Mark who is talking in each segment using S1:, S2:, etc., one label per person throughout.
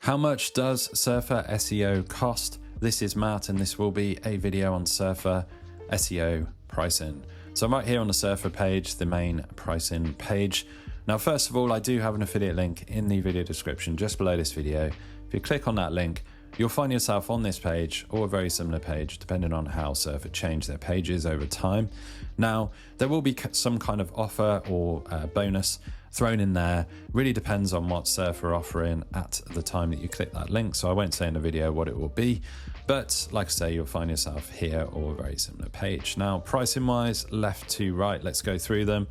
S1: How much does Surfer SEO cost? This is Matt, and this will be a video on Surfer SEO pricing. So I'm right here on the Surfer page, the main pricing page. Now, first of all, I do have an affiliate link in the video description just below this video. If you click on that link, you'll find yourself on this page or a very similar page, depending on how Surfer change their pages over time. Now, there will be some kind of offer or bonus thrown in there. Really depends on what Surfer are offering at the time that you click that link. So I won't say in the video what it will be, but like I say, you'll find yourself here or a very similar page. Now, pricing wise, left to right, let's go through them.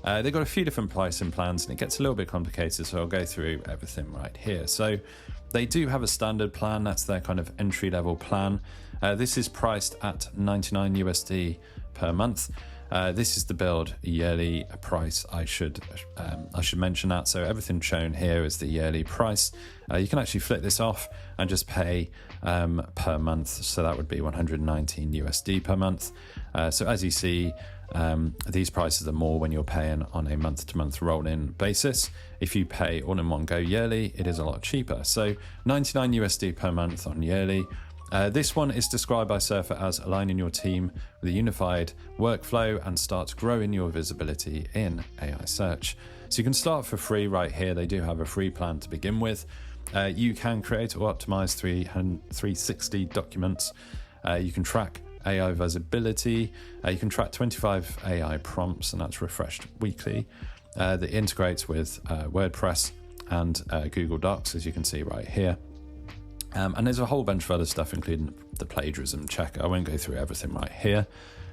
S1: They've got a few different pricing plans and it gets a little bit complicated, so I'll go through everything right here. So they do have a standard plan, that's their kind of entry level plan. This is priced at 99 USD per month. This is the build yearly price. I should mention that. So everything shown here is the yearly price. You can actually flip this off and just pay per month. So that would be 119 USD per month. So as you see, these prices are more when you're paying on a month-to-month rolling basis. If you pay all in one go yearly, it is a lot cheaper. So 99 USD per month on yearly. This one is described by Surfer as aligning your team with a unified workflow and start growing your visibility in AI search. So you can start for free right here. They do have a free plan to begin with. You can create or optimize 360 documents. You can track AI visibility. You can track 25 AI prompts, and that's refreshed weekly. That integrates with WordPress and Google Docs, as you can see right here. And there's a whole bunch of other stuff, including the plagiarism checker. I won't go through everything right here.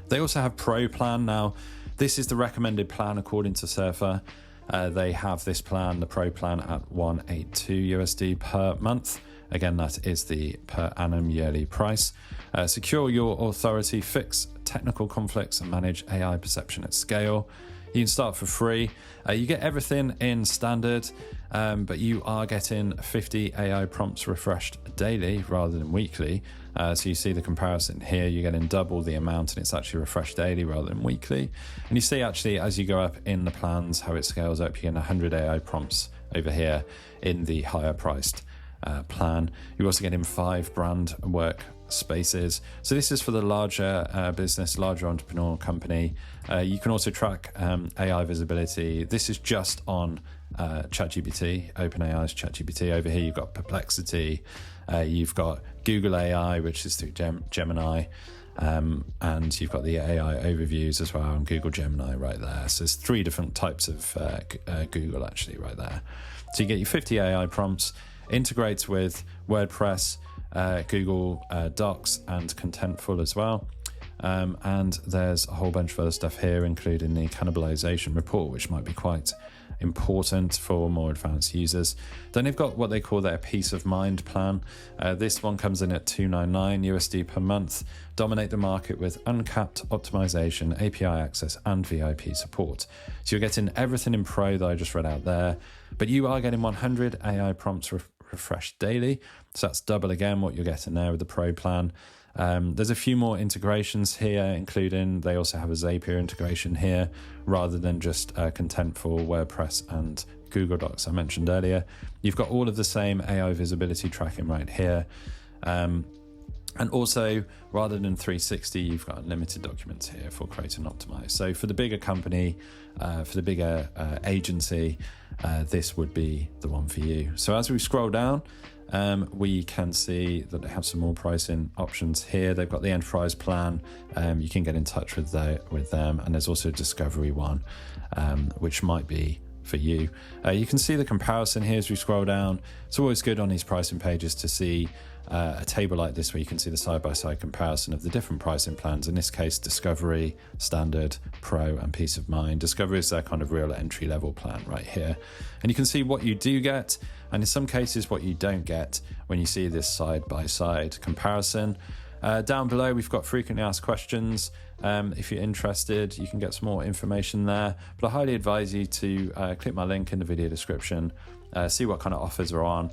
S1: They also have Pro Plan. Now, this is the recommended plan according to Surfer. They have this plan, the Pro Plan, at 182 USD per month. Again, that is the per annum yearly price. Secure your authority, fix technical conflicts, and manage AI perception at scale. You can start for free. You get everything in standard, but you are getting 50 AI prompts refreshed daily rather than weekly. So you see the comparison here, you're getting double the amount and it's actually refreshed daily rather than weekly. And you see actually as you go up in the plans, how it scales up, you're getting 100 AI prompts over here in the higher priced plan. You're also getting 5 brand work spaces. So this is for the larger business, larger entrepreneurial company. You can also track AI visibility. This is just on ChatGPT, OpenAI's ChatGPT. Over here you've got Perplexity, you've got Google AI, which is through Gemini, and you've got the AI overviews as well on Google Gemini right there. So there's 3 different types of Google actually right there. So you get your 50 AI prompts, integrates with WordPress, Google Docs and Contentful as well. And there's a whole bunch of other stuff here, including the cannibalization report, which might be quite important for more advanced users. Then they've got what they call their peace of mind plan. This one comes in at 299 USD per month. Dominate the market with uncapped optimization, API access, and VIP support. So you're getting everything in Pro that I just read out there, but you are getting 100 AI prompts refreshed daily. So that's double again what you're getting there with the Pro plan. There's a few more integrations here, including they also have a Zapier integration here rather than just Contentful, WordPress and Google Docs I mentioned earlier. You've got all of the same AI visibility tracking right here. And also, rather than 360, you've got unlimited documents here for create and optimize. So for the bigger company, for the bigger agency, this would be the one for you. So as we scroll down, we can see that they have some more pricing options here. They've got the enterprise plan. You can get in touch with them, and there's also a discovery one, which might be for you. You can see the comparison here as we scroll down. It's always good on these pricing pages to see a table like this where you can see the side-by-side comparison of the different pricing plans. In this case, Discovery, Standard, Pro, and Peace of Mind. Discovery is their kind of real entry-level plan right here. And you can see what you do get, and in some cases what you don't get when you see this side-by-side comparison. Down below, we've got frequently asked questions. If you're interested, you can get some more information there. But I highly advise you to click my link in the video description, see what kind of offers are on.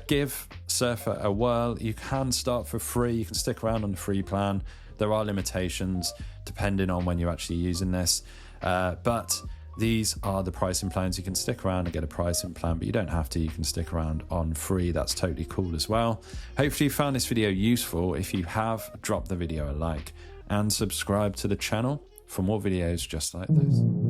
S1: Give Surfer a whirl. You can start for free. You can stick around on the free plan. There are limitations depending on when you're actually using this. But These are the pricing plans. You can stick around and get a pricing plan, but you don't have to. You can stick around on free. That's totally cool as well. Hopefully you found this video useful. If you have, drop the video a like and subscribe to the channel for more videos just like this.